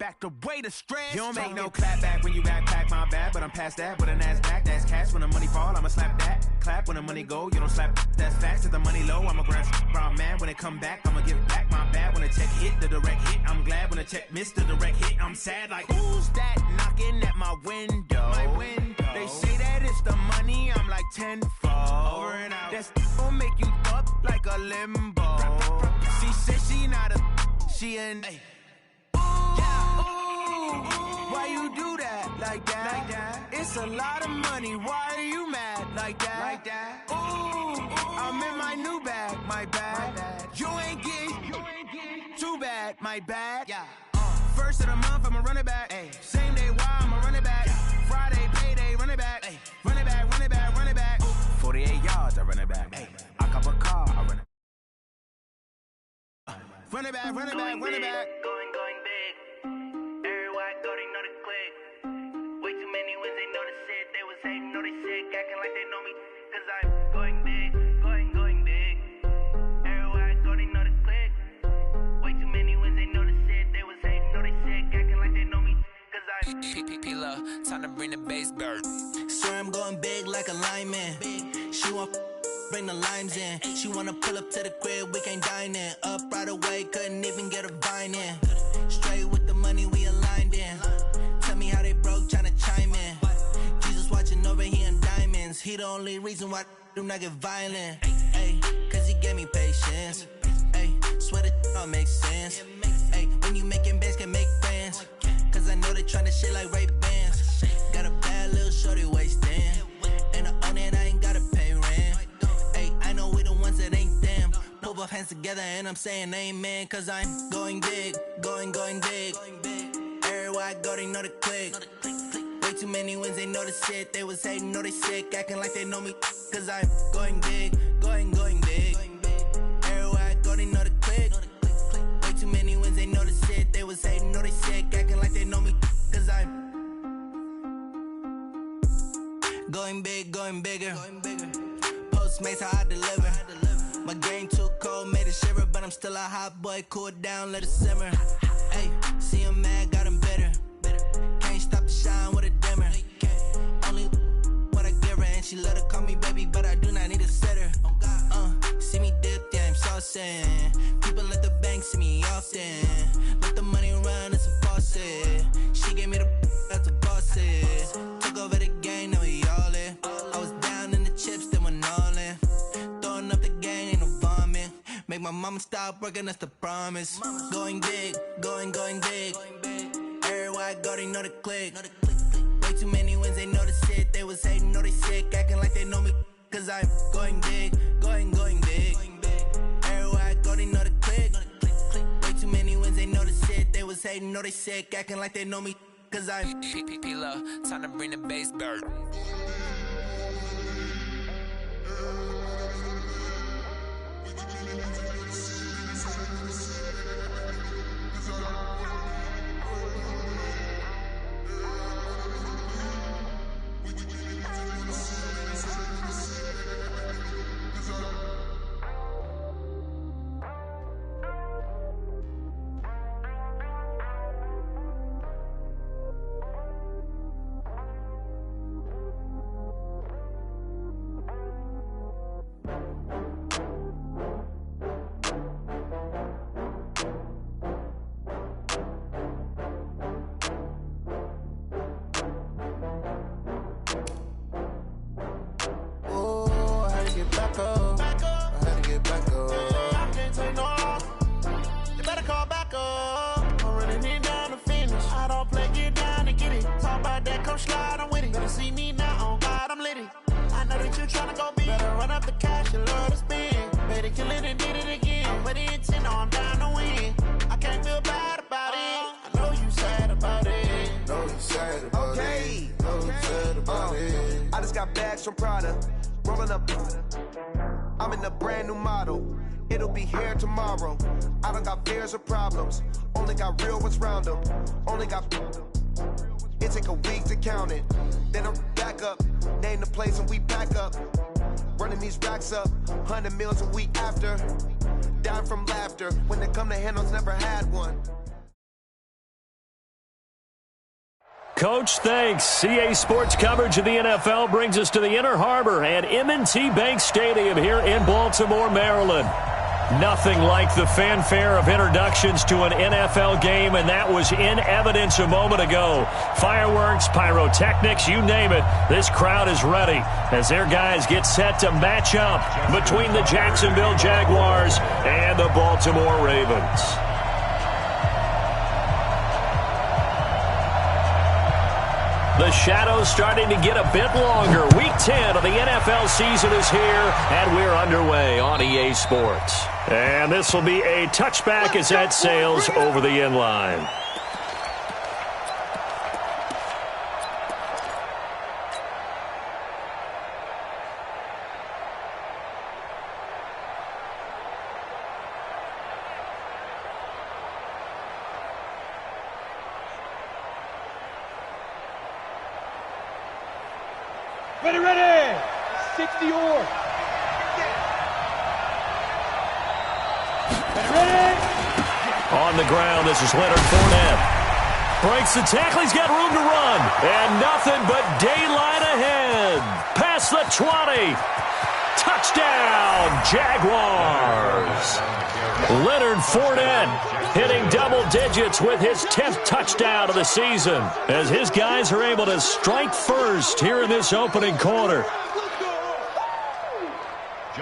back the way the stress. You don't make no clap back when you backpack, my bad, but I'm past that. With a NASDAQ, that's cash. When the money fall, I'ma slap that. Clap when the money go, you don't slap. That's fast. If the money low, I'ma grab brown man. When it come back, I'ma give back my bad. When the check hit, the direct hit, I'm glad. When the check missed the direct hit, I'm sad. Like, who's that knocking at my window? They say that it's the money, I'm like tenfold. Over and out. That's gon' make you up like a limbo. She said she not a, she an. Why you do that like that? It's a lot of money. Why are you mad like that? Ooh, I'm in my new bag, my bad. You ain't getting too bad, my bad. Yeah. First of the month, I'ma run it back. Same day, why I'ma run it back. Friday, payday, run it back. Run it back, run it back, run it back. 48 yards, I run it back. I cop a car, I run it. Run it back, run it back, run it back. Going big. Everywhere I go, they know the click. Way too many wins, they know the shit. They was hating, know they sick, acting like they know me. Cause I'm going big, going big. Everywhere I go, they know the click. Way too many wins, they know the shit. They was hating, know they sick, acting like they know me. Cause I'm P-P-P-Love, time to bring the bass bird. Swear I'm going big like a lineman. She want bring the limes in. She wanna pull up to the crib, we can't dine in. Up right away, couldn't even get a vine in. Straight with the money, we aligned in. Tell me how they broke, tryna chime in. Jesus watching over here in diamonds. He the only reason why I do not get violent. Ay, cause he gave me patience. Ay, swear that all makes sense. Ay, when you making bands, can make friends. Cause I know they tryna shit like Ray-Bans. Got a bad little shorty wasting. And I own it, I ain't gotta pay rent. Ay, I know we the ones that ain't them. Put both hands together and I'm saying amen. Cause I'm going big, going big. Everywhere I go, they know the click. Way too many wins, they know the shit. They was hating, know they sick, acting like they know me. Cause I'm going big, going big. Everywhere I go, they know the click. Way too many wins, they know the shit. They was hating, know they sick, acting like they know me. Cause I'm going big, going bigger. Postmates how I deliver. My game too cold, made it shiver, but I'm still a hot boy. Cool down, let it simmer. Hey, see him mad, got him bitter. Can't stop the shine with a dimmer. Only what I give her, and she let her call me baby, but I do not need a sitter. See me dip, yeah, I'm saucing. People at the bank see me often. Let the money run, it's a faucet. She gave me the that's a faucet. Took over the game, now we all in. I was down in the chips, then went all in. Throwing up the gang, ain't no vomit. Make my mama stop working, that's the promise. Going big, going big. Everywhere I go, they know the click. Way too many wins, they know the shit. They was hating, know they sick, acting like they know me. Cause I'm going big, going big. Everywhere I go, they know the click. Way too many wins, they know the shit. They was hating, know they sick, acting like they know me. Cause I'm P-P-P-Love, time to bring the bass bird. Slide, I'm with it. Better see me now, on God, I'm litty. I know that you tryna go big. Better run up the cash, you love to spend. Better kill it and did it again. I'm with the intent, no, I'm down to win. I can't feel bad about it. I know you sad about it. Know you sad about it. Know you sad about it. I just got bags from Prada. Rolling up. I'm in a brand new model. It'll be here tomorrow. I don't got fears or problems. Only got real ones round them. Only got. It take a week to count it. Then I'm back up. Name the place and we back up. Running these racks up. 100 meals a week after. Dying from laughter. When they come to handles, never had one. Coach, thanks. CA Sports coverage of the NFL brings us to the Inner Harbor and M&T Bank Stadium here in Baltimore, Maryland. Nothing like the fanfare of introductions to an NFL game, and that was in evidence a moment ago. Fireworks, pyrotechnics, you name it. This crowd is ready as their guys get set to match up between the Jacksonville Jaguars and the Baltimore Ravens. The shadow's starting to get a bit longer. Week 10 of the NFL season is here, and we're underway on EA Sports. And this will be a touchback as that sails over the end line. Ready! 60 or. Ready! On the ground, this is Leonard Fournette. Breaks the tackle, he's got room to run. And nothing but daylight ahead. Past the 20. Touchdown, Jaguars. Leonard Fournette hitting double digits with his 10th touchdown of the season as his guys are able to strike first here in this opening quarter.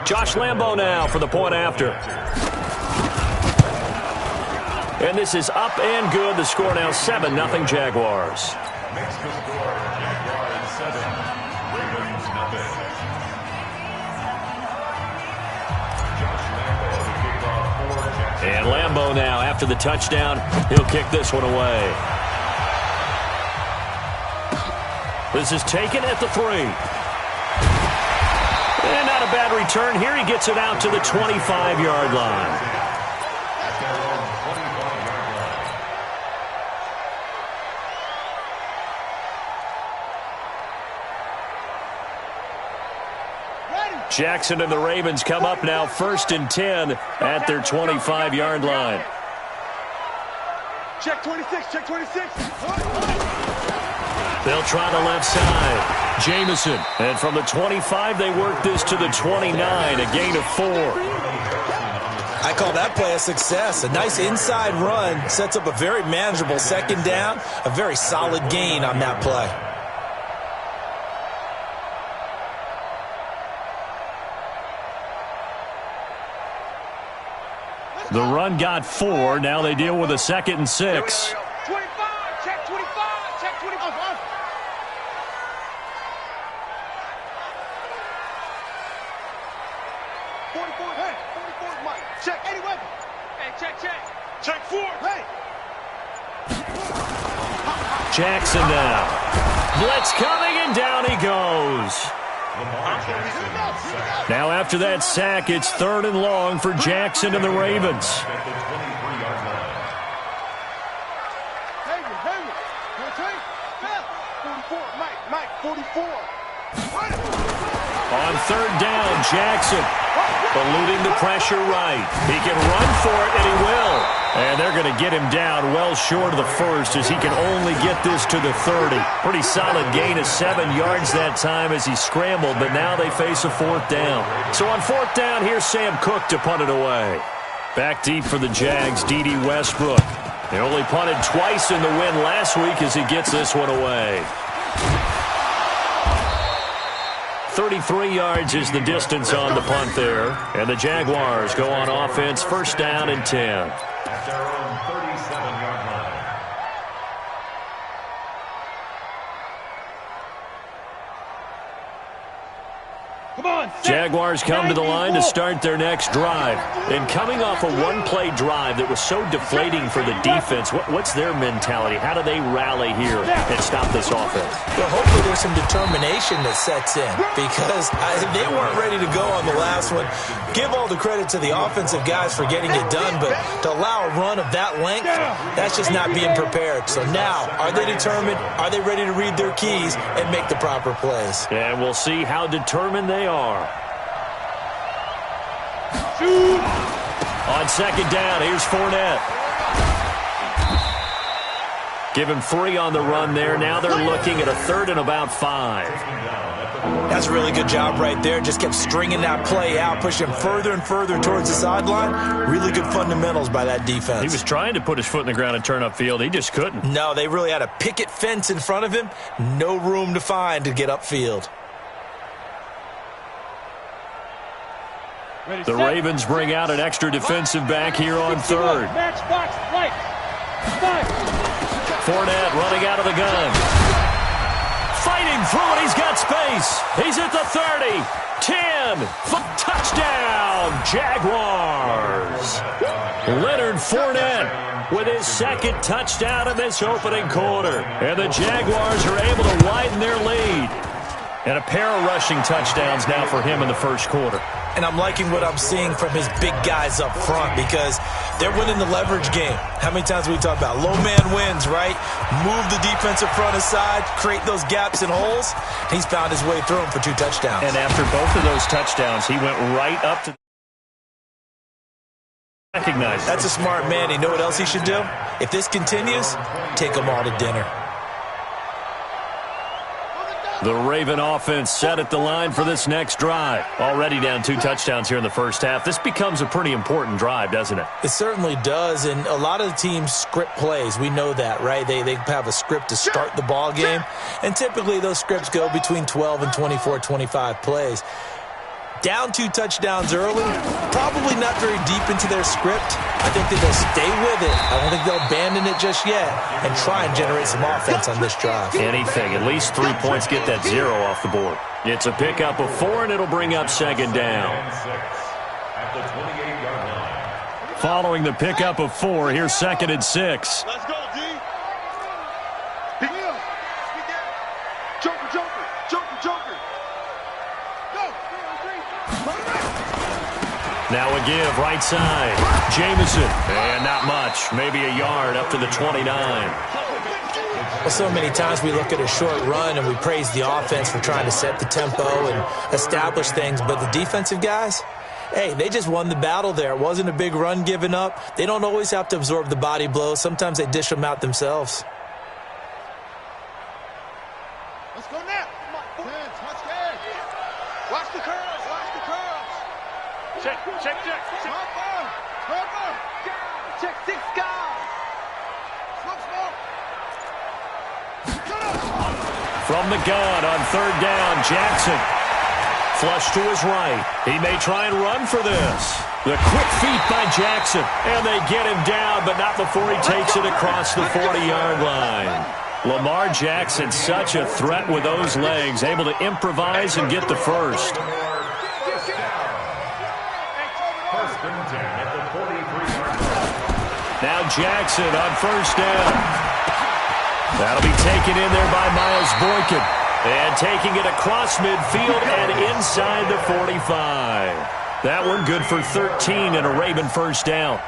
Josh Lambo now for the point after. And this is up and good. The score now 7-0 Jaguars. And Lambo now, after the touchdown, he'll kick this one away. This is taken at the 3. And not a bad return here. He gets it out to the 25-yard line. Jackson and the Ravens come up now 1st and 10 at their 25-yard line. Check 26, check 26. They'll try the left side. Jamison. And from the 25, they work this to the 29, a gain of 4. I call that play a success. A nice inside run sets up a very manageable second down, a very solid gain on that play. The run got 4. Now they deal with a 2nd and 6. 25, check 25, check 25. 44, hey, 44, Mike. Check, anyway. Hey, check. Check 4, hey. Jackson now. Blitz coming, and down he goes. Now after that sack, it's 3rd and long for Jackson and the Ravens. Mike, 44. On 3rd down, Jackson eluding the pressure right. He can run for it, and he will. And they're going to get him down well short of the 1st as he can only get this to the 30. Pretty solid gain of 7 yards that time as he scrambled, but now they face a 4th down. So on 4th down, here's Sam Cook to punt it away. Back deep for the Jags, D.D. Westbrook. They only punted twice in the win last week as he gets this one away. 33 yards is the distance on the punt there. And the Jaguars go on offense, 1st down and 10. At their own 37-yard line. Come on. Jaguars come to the line to start their next drive. And coming off a one-play drive that was so deflating for the defense, what's their mentality? How do they rally here and stop this offense? Well, hopefully there's some determination that sets in because they weren't ready to go on the last one. Give all the credit to the offensive guys for getting it done, but to allow a run of that length, that's just not being prepared. So now, are they determined? Are they ready to read their keys and make the proper plays? And we'll see how determined they are. On 2nd down, here's Fournette. Give him 3 on the run there. Now they're looking at a 3rd and about 5. That's a really good job right there. Just kept stringing that play out, pushing him further and further towards the sideline. Really good fundamentals by that defense. He was trying to put his foot in the ground and turn upfield. He just couldn't. No, they really had a picket fence in front of him. No room to find to get upfield. The Ravens bring out an extra defensive back here on 3rd. Fournette running out of the gun. Fighting through it. He's got space. He's at the 30. 10. Touchdown, Jaguars. Leonard Fournette with his 2nd touchdown in this opening quarter. And the Jaguars are able to widen their lead. And a pair of rushing touchdowns now for him in the first quarter. And I'm liking what I'm seeing from his big guys up front because they're winning the leverage game. How many times have we talked about low man wins, right? Move the defensive front aside, create those gaps and holes. He's found his way through them for 2 touchdowns. And after both of those touchdowns, he went right up to recognize. That's a smart man. You know what else he should do? If this continues, take them all to dinner. The Raven offense set at the line for this next drive. Already down 2 touchdowns here in the first half. This becomes a pretty important drive, doesn't it? It certainly does, and a lot of the teams script plays. We know that, right? They have a script to start the ball game, and typically those scripts go between 12 and 24, 25 plays. Down 2 touchdowns early, probably not very deep into their script. I think that they'll stay with it. I don't think they'll abandon it just yet and try and generate some offense on this drive. Anything. At least 3 points, get that 0 off the board. It's a pickup of 4, and it'll bring up 2nd down. Following the pickup of 4, here's 2nd and 6. Let's go, D. Joker, Joker, Joker, Joker. Now a give, right side. Jamison, and not much. Maybe a yard up to the 29. Well, so many times we look at a short run and we praise the offense for trying to set the tempo and establish things, but the defensive guys, hey, they just won the battle there. It wasn't a big run given up. They don't always have to absorb the body blows. Sometimes they dish them out themselves. Let's go now. Come on, boys. Touch that. Watch the curls. Watch the curls. Check. Check 6 guys. Smoke. From the gun on 3rd down, Jackson. Flush to his right. He may try and run for this. The quick feet by Jackson. And they get him down, but not before he takes it across the 40-yard line. Lamar Jackson, such a threat with those legs, able to improvise and get the first. Now Jackson on 1st down. That'll be taken in there by Miles Boykin. And taking it across midfield and inside the 45. That one good for 13 and a Raven 1st down.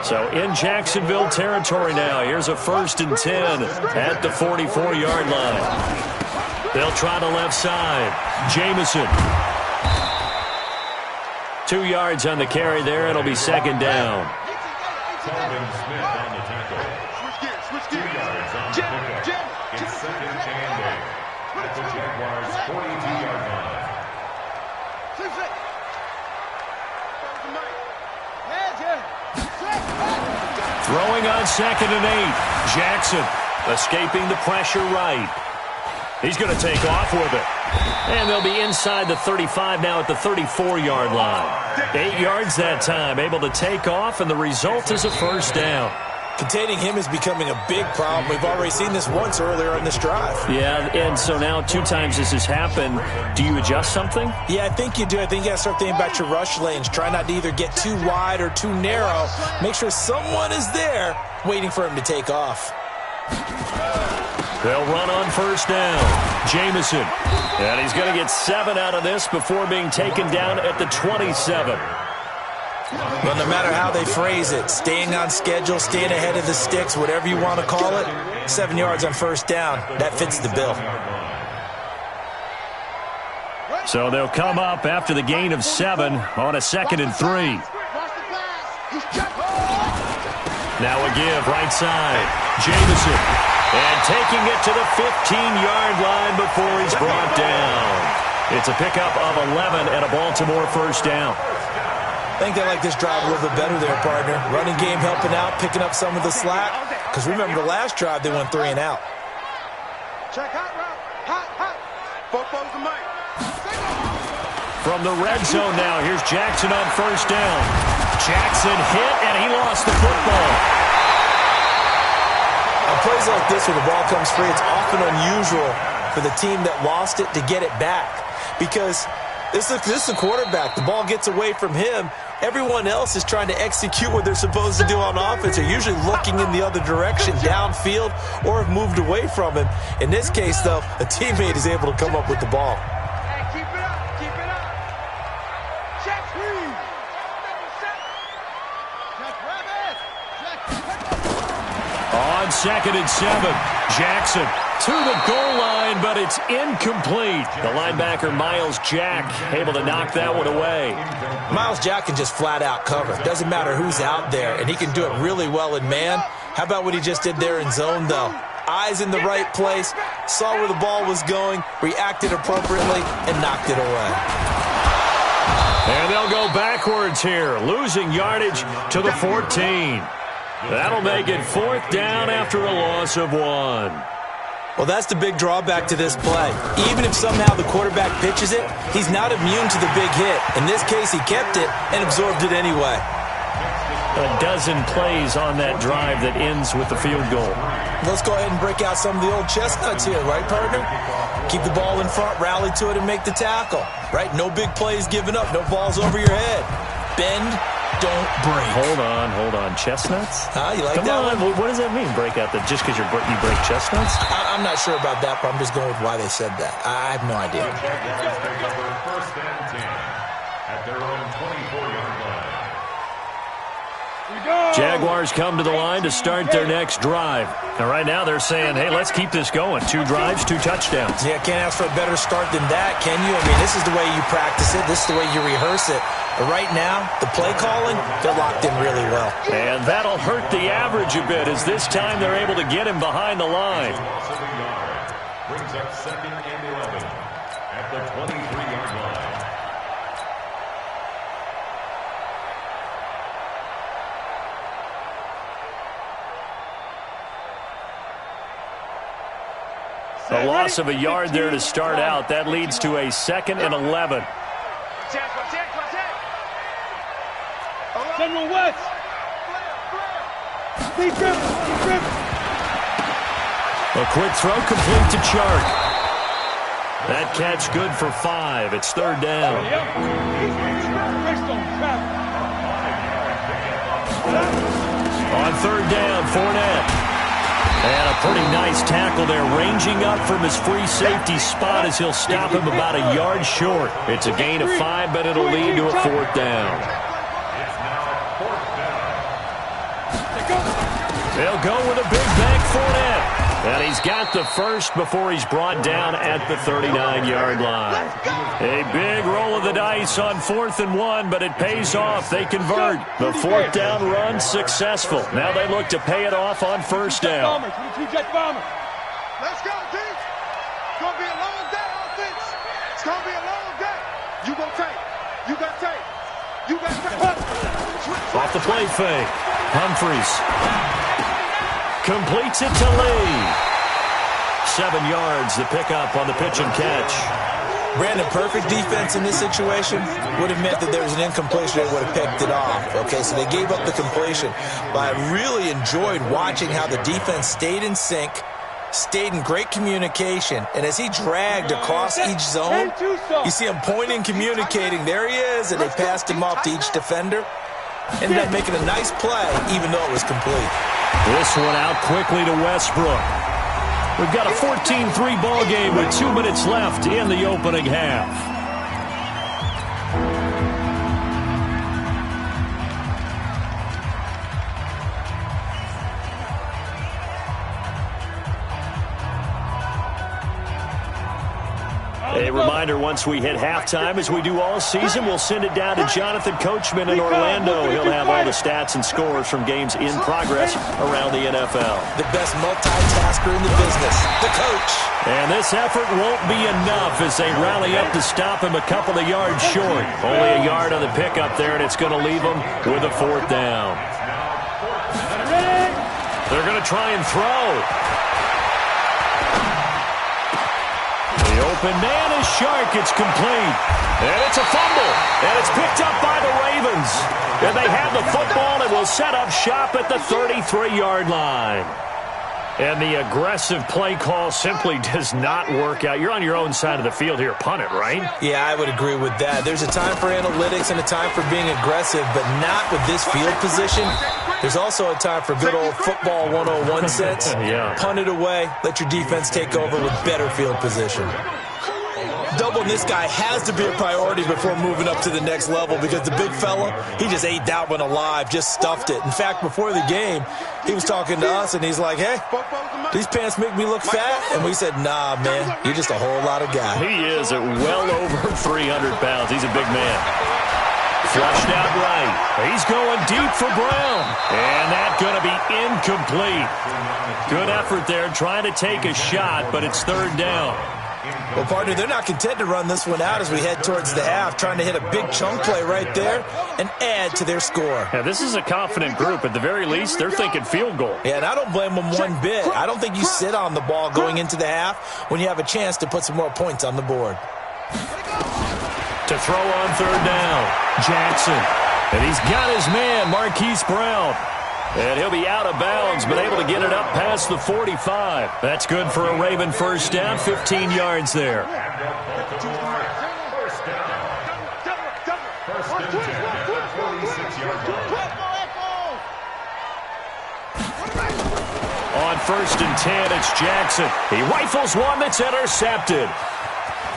So in Jacksonville territory now. Here's a 1st and 10 at the 44-yard line. They'll try the left side. Jamison. 2 yards on the carry there. It'll be 2nd down. Calvin Smith on the tackle. Switch gears. 2 yards on the pickup. It's 2nd and 8 at the Jaguars' 42-yard line. Throwing on 2nd and 8. Jackson escaping the pressure right. He's going to take off with it. And they'll be inside the 35 now at the 34-yard line. 8 yards that time, able to take off, and the result is a 1st down. Containing him is becoming a big problem. We've already seen this once earlier in this drive. Yeah, and so now 2 times this has happened. Do you adjust something? Yeah, I think you do. I think you got to start thinking about your rush lanes. Try not to either get too wide or too narrow. Make sure someone is there waiting for him to take off. They'll run on 1st down. Jamison. And he's going to get 7 out of this before being taken down at the 27. Well, no matter how they phrase it, staying on schedule, staying ahead of the sticks, whatever you want to call it, 7 yards on 1st down, that fits the bill. So they'll come up after the gain of 7 on a 2nd and 3. Now a give, right side. Jamison. And taking it to the 15-yard line before he's brought down. It's a pickup of 11 and a Baltimore first down. I think they like this drive a little bit better there, partner. Running game helping out, picking up some of the slack. Because remember the last drive, they went 3 and out. Check hot route. Hot. Football's the mic. From the red zone now, here's Jackson on first down. Jackson hit, and he lost the football. On plays like this where the ball comes free, it's often unusual for the team that lost it to get it back. Because this is the quarterback. The ball gets away from him. Everyone else is trying to execute what they're supposed to do on offense. They're usually looking in the other direction, downfield, or have moved away from him. In this case, though, a teammate is able to come up with the ball. Hey, keep it up. Check, please. On 2nd and 7, Jackson to the goal line, but it's incomplete. The linebacker, Miles Jack, able to knock that one away. Miles Jack can just flat out cover. Doesn't matter who's out there, and he can do it really well in man. How about what he just did there in zone, though? Eyes in the right place, saw where the ball was going, reacted appropriately, and knocked it away. And they'll go backwards here, losing yardage to the 14. That'll make it 4th down after a loss of 1. Well, that's the big drawback to this play. Even if somehow the quarterback pitches it, he's not immune to the big hit. In this case, he kept it and absorbed it anyway. A dozen plays on that drive that ends with the field goal. Let's go ahead and break out some of the old chestnuts here, right, partner? Keep the ball in front, rally to it, and make the tackle, right? No big plays given up, no balls over your head. Bend, don't break. Hold on. Chestnuts? You like Come that on. one? What does that mean, break out? Just because you break chestnuts? I'm not sure about that, but I'm just going with why they said that. I have no idea. First and 10 at their own 24-yard line. Jaguars come to the line to start their next drive. And right now they're saying, hey, let's keep this going. 2 drives, 2 touchdowns. Yeah, can't ask for a better start than that, can you? I mean, this is the way you practice it. This is the way you rehearse it. But right now, the play calling, they're locked in really well. And that'll hurt the average a bit as this time they're able to get him behind the line. Brings up 2nd and 11 at the 23-yard line. A loss of a yard there to start out. That leads to a 2nd and 11. General West. A quick throw complete to Chark. That catch good for 5. It's 3rd down. On 3rd down, Fournette. And a pretty nice tackle there, ranging up from his free safety spot as he'll stop him about a yard short. It's a gain of 5, but it'll lead to a 4th down. They'll go with a big bank Fournette. And he's got the first before he's brought down at the 39-yard line. A big roll of the dice on 4th and 1, but it pays off. They convert. The 4th down run successful. Now they look to pay it off on 1st down. Let's go, team. It's going to be a long day, offense. It's going to be a long day. You got tape. Off the play fake. Humphreys completes it to Lee. 7 yards, the pickup on the pitch and catch. Brandon, perfect defense in this situation would have meant that there was an incompletion that would have picked it off. Okay, so they gave up the completion. But I really enjoyed watching how the defense stayed in sync, stayed in great communication, and as he dragged across each zone, you see him pointing, communicating. There he is, and they passed him off to each defender. Ended up making a nice play, even though it was complete. This one out quickly to Westbrook. We've got a 14-3 ball game with 2 minutes left in the opening half. A reminder, once we hit halftime, as we do all season, we'll send it down to Jonathan Coachman in Orlando. He'll have all the stats and scores from games in progress around the NFL. The best multitasker in the business, the coach. And this effort won't be enough as they rally up to stop him a couple of yards short. Only a yard on the pickup there, and it's going to leave him with a 4th down. They're going to try and throw. The open man is Shark. It's complete. And it's a fumble. And it's picked up by the Ravens. And they have the football and will set up shop at the 33-yard line. And the aggressive play call simply does not work out. You're on your own side of the field here. Punt it, right? Yeah, I would agree with that. There's a time for analytics and a time for being aggressive, but not with this field position. There's also a time for good old football 101 sense. Yeah. Punt it away. Let your defense take over with better field position. Doubling this guy has to be a priority before moving up to the next level because the big fella, he just ate that one alive, just stuffed it. In fact, before the game, he was talking to us, and he's like, hey, these pants make me look fat? And we said, nah, man, you're just a whole lot of guy. He is at well over 300 pounds. He's a big man. Flushed out right. He's going deep for Brown. And that's going to be incomplete. Good effort there trying to take a shot, but it's 3rd down. Well, partner, they're not content to run this one out as we head towards the half, trying to hit a big chunk play right there and add to their score. Yeah, this is a confident group. At the very least, they're thinking field goal. Yeah, and I don't blame them one bit. I don't think you sit on the ball going into the half when you have a chance to put some more points on the board. To throw on 3rd down, Jackson. And he's got his man, Marquise Brown. And he'll be out of bounds, but able to get it up past the 45. That's good for a Raven 1st down, 15 yards there. On 1st and 10, it's Jackson. He rifles one that's intercepted.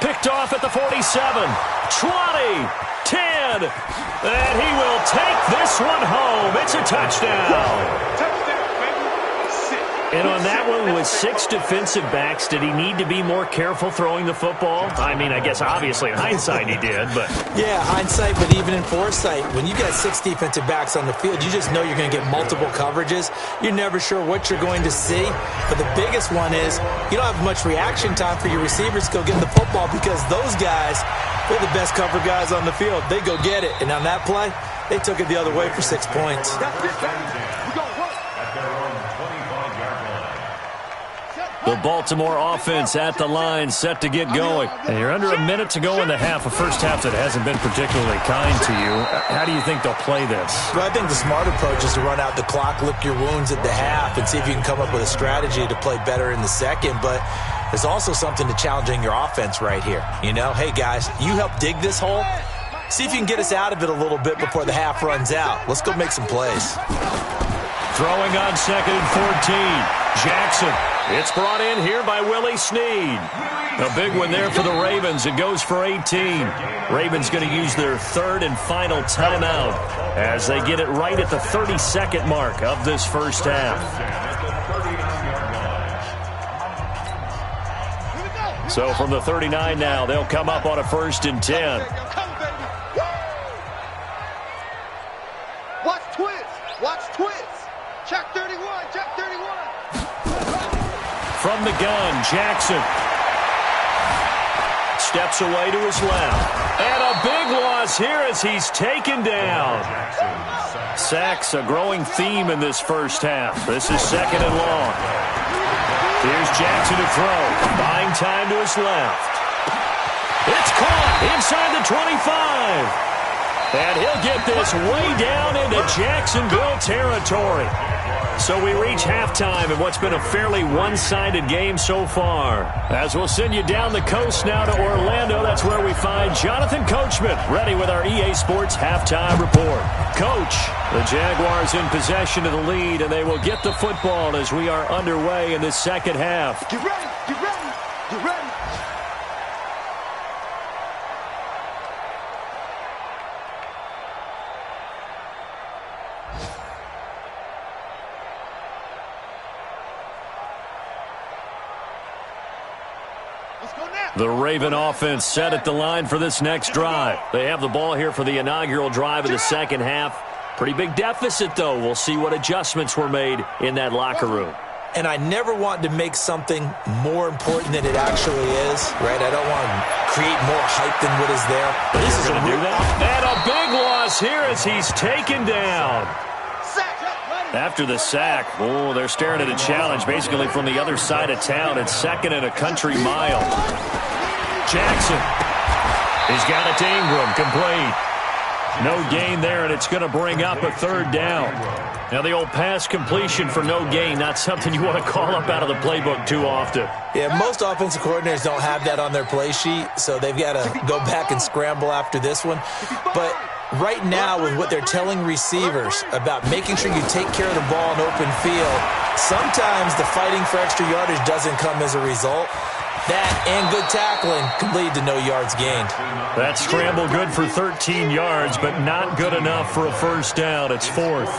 Picked off at the 47, 20, 10, and he will take this one home. It's a touchdown. And on that one, with 6 defensive backs, did he need to be more careful throwing the football? I mean, I guess obviously in hindsight he did, but... Yeah, hindsight, but even in foresight, when you got 6 defensive backs on the field, you just know you're going to get multiple coverages. You're never sure what you're going to see. But the biggest one is you don't have much reaction time for your receivers to go get the football because those guys, they're the best cover guys on the field. They go get it. And on that play, they took it the other way for 6 points. The Baltimore offense at the line, set to get going. And you're under a minute to go in the half, a first half that hasn't been particularly kind to you. How do you think they'll play this? Well, I think the smart approach is to run out the clock, lick your wounds at the half, and see if you can come up with a strategy to play better in the second. But there's also something to challenging your offense right here. You know, hey, guys, you help dig this hole. See if you can get us out of it a little bit before the half runs out. Let's go make some plays. Throwing on 2nd and 14. Jackson. It's brought in here by Willie Snead. A big one there for the Ravens. It goes for 18. Ravens going to use their 3rd and final timeout as they get it right at the 32nd mark of this first half. So from the 39 now, they'll come up on a 1st and 10. Watch twist. Watch twist. Check 31. Check 31. From the gun, Jackson steps away to his left. And a big loss here as he's taken down. Sacks, a growing theme in this first half. This is 2nd and long. Here's Jackson to throw. Buying time to his left. It's caught inside the 25. And he'll get this way down into Jacksonville territory. So we reach halftime in what's been a fairly one-sided game so far. As we'll send you down the coast now to Orlando, that's where we find Jonathan Coachman, ready with our EA Sports halftime report. Coach, the Jaguars in possession of the lead, and they will get the football as we are underway in the second half. Get ready, get ready, get ready. The Raven offense set at the line for this next drive. They have the ball here for the inaugural drive of the second half. Pretty big deficit, though. We'll see what adjustments were made in that locker room. And I never want to make something more important than it actually is, right? I don't want to create more hype than what is there. But this is going to do that. And a big loss here as he's taken down. After the sack, oh, they're staring at a challenge basically from the other side of town. It's second and a country mile. Jackson. He's got it to Ingram, complete. No gain there, and it's going to bring up a third down. Now, the old pass completion for no gain, not something you want to call up out of the playbook too often. Yeah, most offensive coordinators don't have that on their play sheet, so they've got to go back and scramble after this one. But right now, with what they're telling receivers about making sure you take care of the ball in open field, sometimes the fighting for extra yardage doesn't come as a result. That and good tackling can lead to no yards gained. That scramble good for 13 yards, but not good enough for a first down. It's fourth.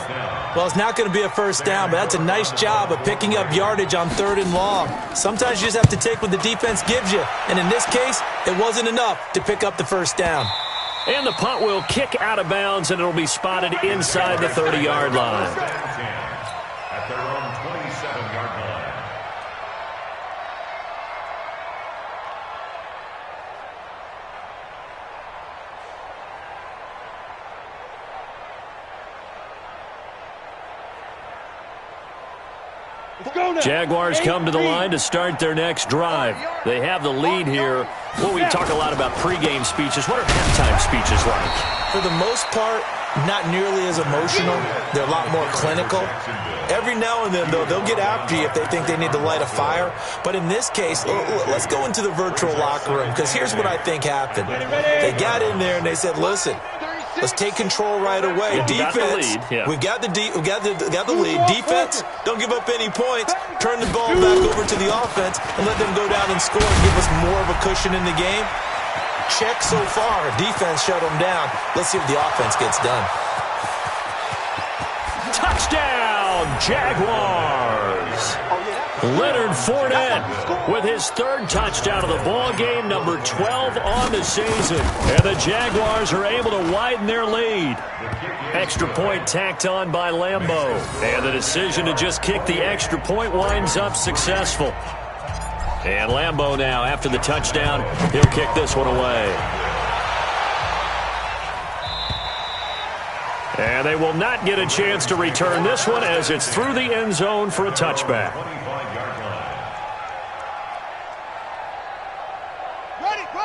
Well, it's not going to be a first down, but that's a nice job of picking up yardage on 3rd and long. Sometimes you just have to take what the defense gives you, and in this case, it wasn't enough to pick up the first down. And the punt will kick out of bounds, and it'll be spotted inside the 30-yard line. At their own 27-yard line. Jaguars come to the line to start their next drive. They have the lead here. Well, we talk a lot about pregame speeches. What are halftime speeches like? For the most part, not nearly as emotional. They're a lot more clinical. Every now and then, though, they'll get after you if they think they need to light a fire. But in this case, let's go into the virtual locker room, because here's what I think happened. They got in there and they said, listen, let's take control right away. Defense, we've got the lead. Defense, don't give up any points. Turn the ball back over to the offense and let them go down and score and give us more of a cushion in the game. Check so far. Defense shut them down. Let's see if the offense gets done. Touchdown, Jaguars! Leonard Fournette with his 3rd touchdown of the ball game, number 12 on the season. And the Jaguars are able to widen their lead. Extra point tacked on by Lambeau. And the decision to just kick the extra point winds up successful. And Lambeau now, after the touchdown, he'll kick this one away. And they will not get a chance to return this one as it's through the end zone for a touchback.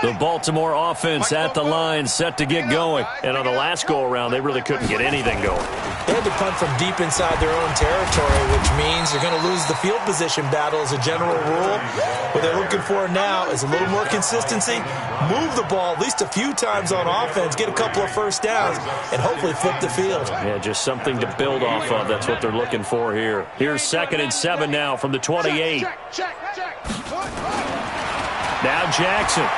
The Baltimore offense at the line, set to get going. And on the last go-around, they really couldn't get anything going. They had to punt from deep inside their own territory, which means you're going to lose the field position battle as a general rule. What they're looking for now is a little more consistency, move the ball at least a few times on offense, get a couple of first downs, and hopefully flip the field. Yeah, just something to build off of. That's what they're looking for here. Here's 2nd and 7 now from the 28. Now Jackson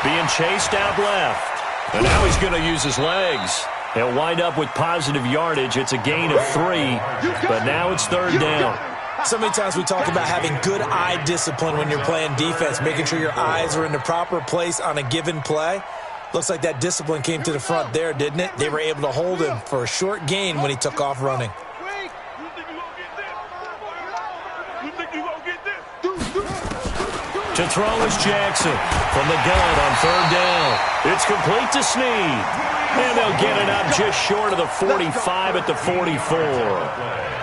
being chased out left. And now he's going to use his legs. He'll wind up with positive yardage. It's a gain of 3, but now it's 3rd down. So many times we talk about having good eye discipline when you're playing defense, making sure your eyes are in the proper place on a given play. Looks like that discipline came to the front there, didn't it? They were able to hold him for a short gain when he took off running. To throw is Jackson from the gun on 3rd down. It's complete to Snead. And they'll get it up just short of the 45 at the 44.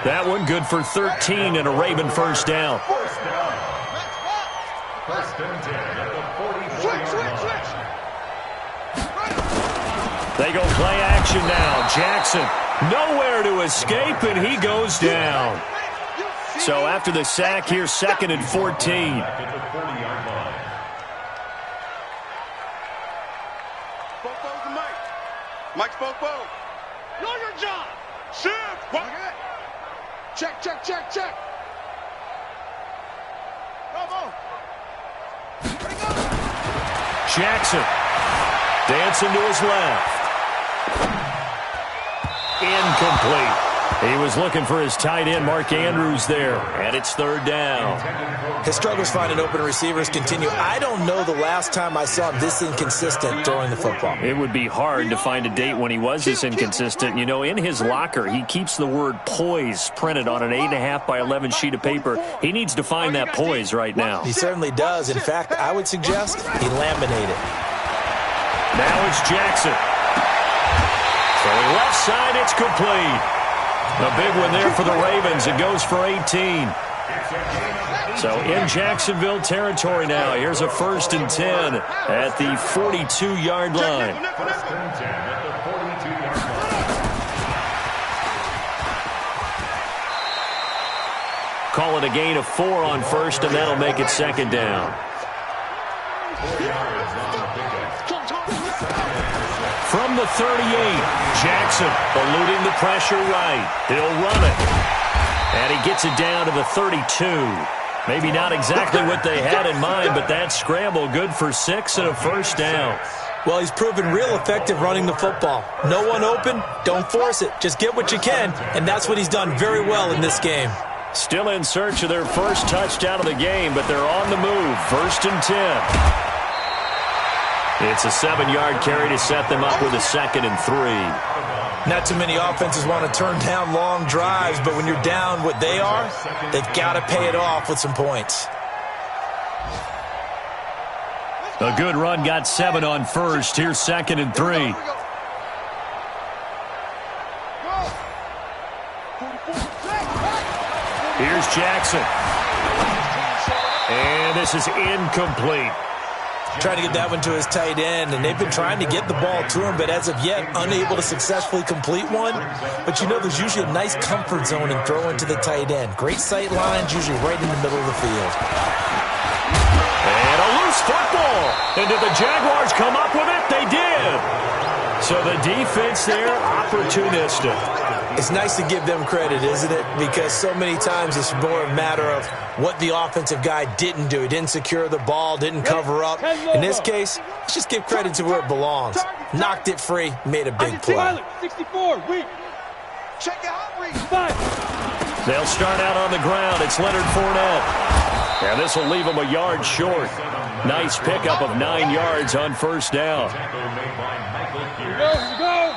That one good for 13 and a Raven first down. First and 10 at the 44-yard line. They go play action now. Jackson nowhere to escape, and he goes down. So after the sack here, 2nd and 14. Mike Spopo. Know your job. Shift. Check. Come on. Jackson dancing to his left. Incomplete. He was looking for his tight end, Mark Andrews, there, and it's third down. His struggles finding open receivers continue. I don't know the last time I saw him this inconsistent throwing the football. It would be hard to find a date when he was this inconsistent. You know, in his locker, he keeps the word poise printed on an 8.5 by 11 sheet of paper. He needs to find that poise right now. He certainly does. In fact, I would suggest he laminated. Now it's Jackson. Throwing left side, it's complete. A big one there for the Ravens. It goes for 18. So in Jacksonville territory now. Here's a 1st and 10 at the 42-yard line. First and 10 at the 42-yard line. Call it a gain of 4 on 1st, and that'll make it 2nd down. 4 yards on the pickup. From the 38, Jackson eluding the pressure right. He'll run it. And he gets it down to the 32. Maybe not exactly what they had in mind, but that scramble good for 6 and a 1st down. Well, he's proven real effective running the football. No one open, don't force it. Just get what you can, and that's what he's done very well in this game. Still in search of their first touchdown of the game, but they're on the move. 1st and 10. It's a 7-yard carry to set them up with a 2nd and 3. Not too many offenses want to turn down long drives, but when you're down what they are, they've got to pay it off with some points. A good run got 7 on 1st. Here's 2nd and 3. Here's Jackson. And this is incomplete. Trying to get that one to his tight end, and they've been trying to get the ball to him, but as of yet, unable to successfully complete one. But you know there's usually a nice comfort zone in throwing to the tight end. Great sight lines, usually right in the middle of the field. And a loose football. And did the Jaguars come up with it? They did. So the defense there, opportunistic. It's nice to give them credit, isn't it? Because so many times it's more a matter of what the offensive guy didn't do. He didn't secure the ball, didn't cover up. In this case, let's just give credit to where it belongs. Knocked it free, made a big play. 64, weak. Check it out, weak. They'll start out on the ground. It's Leonard Fournette. And this will leave him a yard short. Nice pickup of 9 yards on 1st down. Here we go.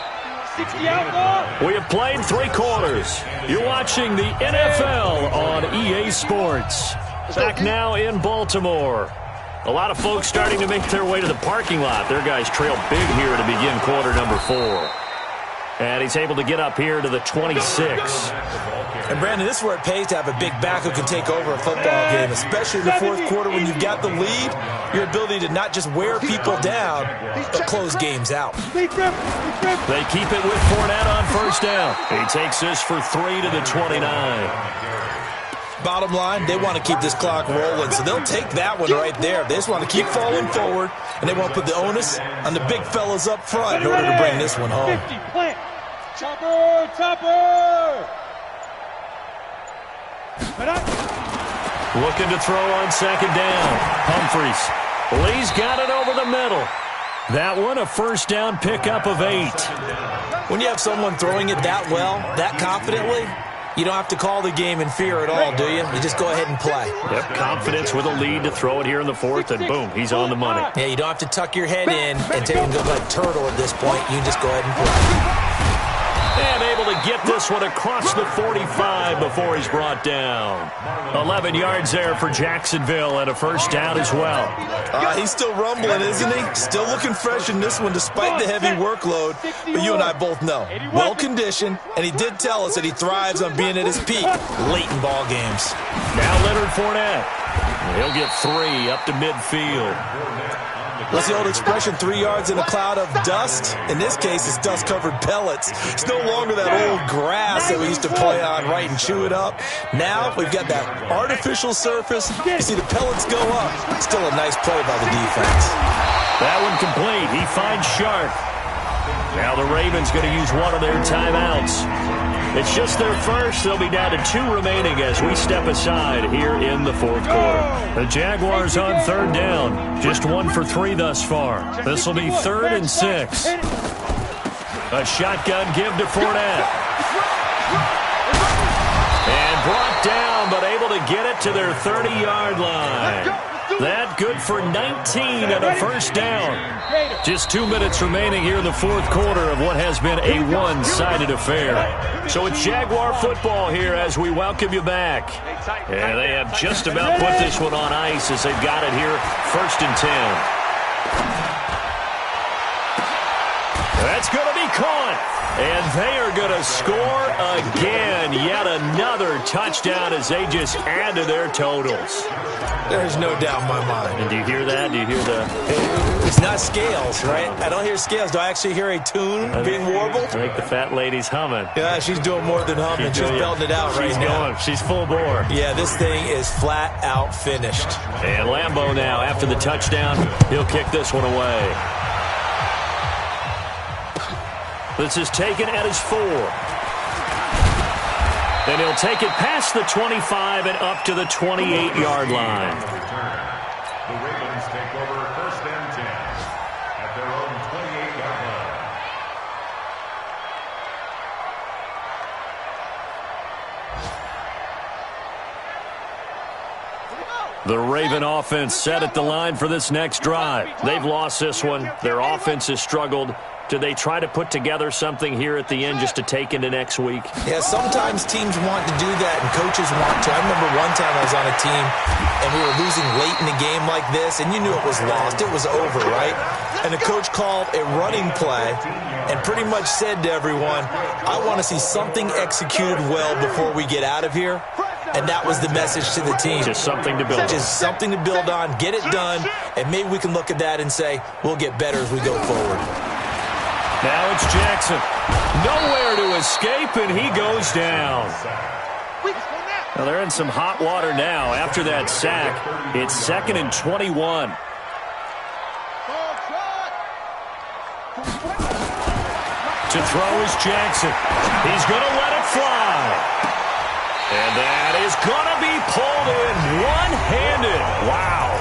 60 out ball. We have played 3 quarters. You're watching the NFL on EA Sports. Back now in Baltimore. A lot of folks starting to make their way to the parking lot. Their guys trail big here to begin quarter number 4. And he's able to get up here to the 26. And, Brandon, this is where it pays to have a big back who can take over a football game, especially in the 4th quarter when you've got the lead. Your ability to not just wear people down, but close games out. They keep it with Fournette on 1st down. He takes this for 3 to the 29. Bottom line, they want to keep this clock rolling, so they'll take that one right there. They just want to keep falling forward, and they want to put the onus on the big fellas up front in order to bring this one home. 50, plant. Chopper, chopper. Looking to throw on 2nd down. Humphries. Lee's got it over the middle. That one, a 1st down pickup of 8. When you have someone throwing it that well, that confidently, you don't have to call the game in fear at all, do you? You just go ahead and play. Yep, confidence with a lead to throw it here in the 4th, and boom, he's on the money. Yeah, you don't have to tuck your head in and take him to like turtle at this point. You can just go ahead and play. And able to get this one across the 45 before he's brought down. 11 yards there for Jacksonville and a 1st down as well. He's still rumbling, isn't he? Still looking fresh in this one despite the heavy workload. But you and I both know, well-conditioned, and he did tell us that he thrives on being at his peak late in ball games. Now Leonard Fournette. He'll get 3 up to midfield. What's the old expression, 3 yards in a cloud of dust? In this case, it's dust-covered pellets. It's no longer that old grass that we used to play on, right, and chew it up. Now we've got that artificial surface. You see the pellets go up. Still a nice play by the defense. That one complete. He finds Sharp. Now the Ravens going to use one of their timeouts. It's just their first. They'll be down to 2 remaining as we step aside here in the 4th quarter. The Jaguars on 3rd down. Just 1 for 3 thus far. This will be 3rd and 6. A shotgun give to Fournette. down, but able to get it to their 30-yard line. That good for 19 and a first down. Just 2 minutes remaining here in the fourth quarter of what has been a one-sided affair. So it's Jaguar football here as we welcome you back. And they have just about put this one on ice as they've got it here, 1st and 10. That's going to be caught. And they are going to score again. Yet another touchdown as they just add to their totals. There's no doubt in my mind. And do you hear that? Do you hear the... It's not scales, right? I don't hear scales. Do I actually hear a tune being warbled? I think the fat lady's humming. Yeah, she's doing more than humming. She's belting it out right now. She's full bore. Yeah, this thing is flat out finished. And Lambeau now, after the touchdown, he'll kick this one away. This is taken at his 4. And he'll take it past the 25 and up to the 28-yard line. The Ravens take over 1st and 10 at their own 28-yard line. The Raven offense set at the line for this next drive. They've lost this one. Their offense has struggled. Do they try to put together something here at the end just to take into next week? Yeah, sometimes teams want to do that and coaches want to. I remember one time I was on a team and we were losing late in a game like this and you knew it was lost. It was over, right? And the coach called a running play and pretty much said to everyone, I want to see something executed well before we get out of here. And that was the message to the team. Just something to build on. Just something to build on, get it done, and maybe we can look at that and say, we'll get better as we go forward. Now it's Jackson. Nowhere to escape, and he goes down. Well, they're in some hot water now. After that sack, it's 2nd and 21. To throw is Jackson. He's going to let it fly. And that is going to be pulled in one-handed. Wow.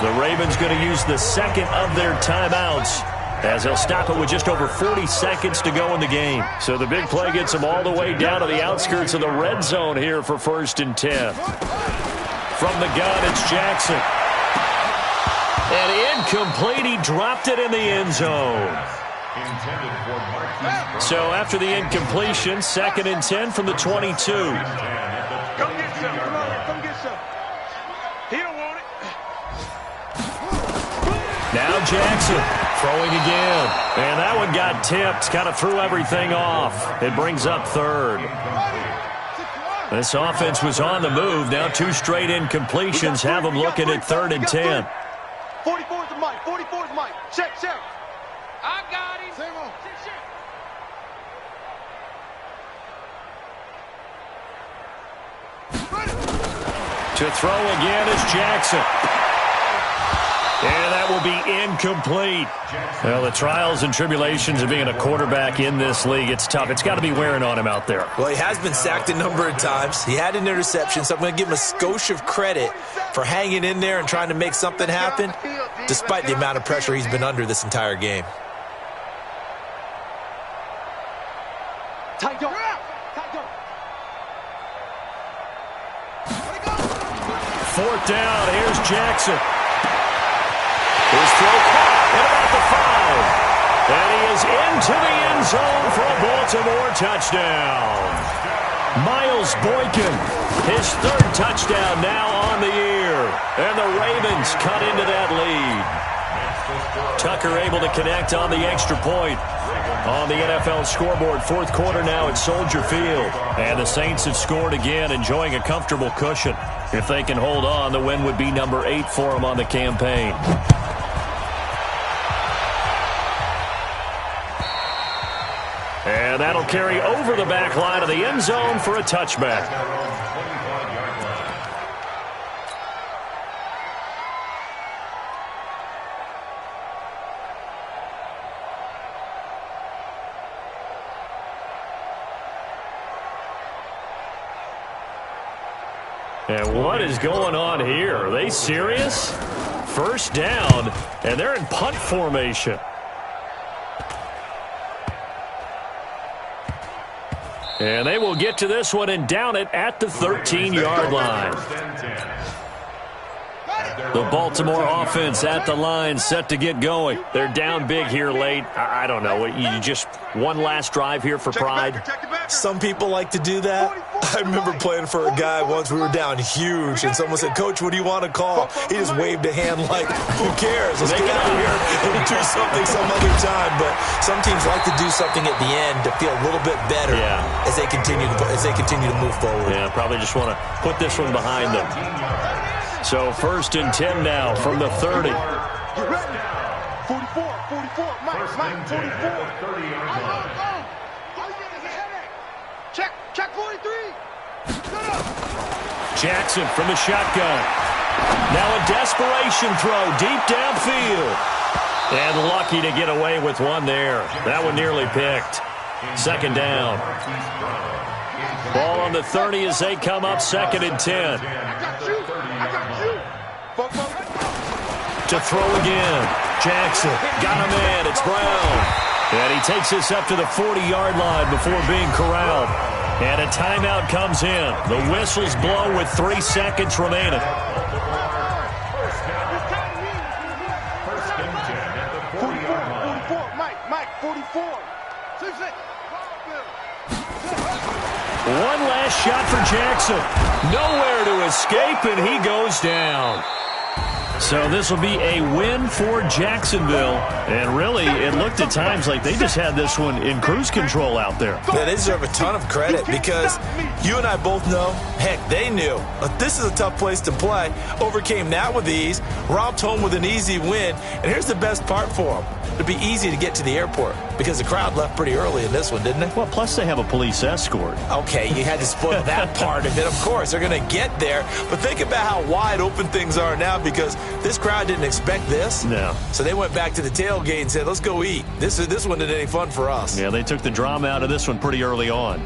The Ravens going to use the second of their timeouts as they'll stop it with just over 40 seconds to go in the game. So the big play gets them all the way down to the outskirts of the red zone here for 1st and 10. From the gun, it's Jackson. And incomplete. He dropped it in the end zone. So after the incompletion, 2nd and 10 from the 22. Come get some. Come on, come get some. He don't want it. Now Jackson throwing again. And that one got tipped. Kind of threw everything off. It brings up 3rd. This offense was on the move. Now 2 straight incompletions have them looking at 3rd and 10. 44's the mic. 44's mic. Check. I got him. Same on. To throw again is Jackson. And that will be incomplete. Well, the trials and tribulations of being a quarterback in this league, it's tough. It's got to be wearing on him out there. Well, he has been sacked a number of times. He had an interception, so I'm going to give him a skosh of credit for hanging in there and trying to make something happen, despite the amount of pressure he's been under this entire game. Tight go. 4th down. Here's Jackson. His throw caught at about the 5. And he is into the end zone for a Baltimore touchdown. Miles Boykin, his 3rd touchdown now on the year. And the Ravens cut into that lead. Tucker able to connect on the extra point. On the NFL scoreboard, 4th quarter now at Soldier Field. And the Saints have scored again, enjoying a comfortable cushion. If they can hold on, the win would be number 8 for them on the campaign. And that'll carry over the back line of the end zone for a touchback. And what is going on here? Are they serious? 1st down, and they're in punt formation. And they will get to this one and down it at the 13-yard line. The Baltimore offense at the line, set to get going. They're down big here late. I don't know. You just one last drive here for pride? Some people like to do that. I remember playing for a guy once. We were down huge, and someone said, "Coach, what do you want to call?" He just waved a hand like, "Who cares? Let's get out of here and do something some other time." But some teams like to do something at the end to feel a little bit better as they continue to move forward. Yeah, probably just want to put this one behind them. So 1st and 10 now from the 30. 44, Mike, 44. Check 43. Jackson from the shotgun. Now a desperation throw deep downfield. And lucky to get away with one there. That one nearly picked. 2nd down. Ball on the 30 as they come up 2nd and 10. To throw again. Jackson got a man. It's Brown. And he takes this up to the 40-yard line before being corralled. And a timeout comes in. The whistles blow with 3 seconds remaining. 44, Mike, 44. One last shot for Jackson. Nowhere to escape, and he goes down. So this will be a win for Jacksonville. And really, it looked at times like they just had this one in cruise control out there. They deserve a ton of credit because you and I both know, heck, they knew. But this is a tough place to play. Overcame that with ease, romped home with an easy win. And here's the best part for them. It'd be easy to get to the airport because the crowd left pretty early in this one, didn't it? Well, plus they have a police escort. Okay, you had to spoil that part of it. Of course, they're going to get there. But think about how wide open things are now because this crowd didn't expect this. No. So they went back to the tailgate and said, let's go eat. This one didn't any fun for us. Yeah, they took the drama out of this one pretty early on.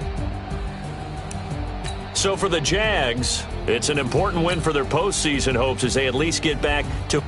So for the Jags, it's an important win for their postseason hopes as they at least get back to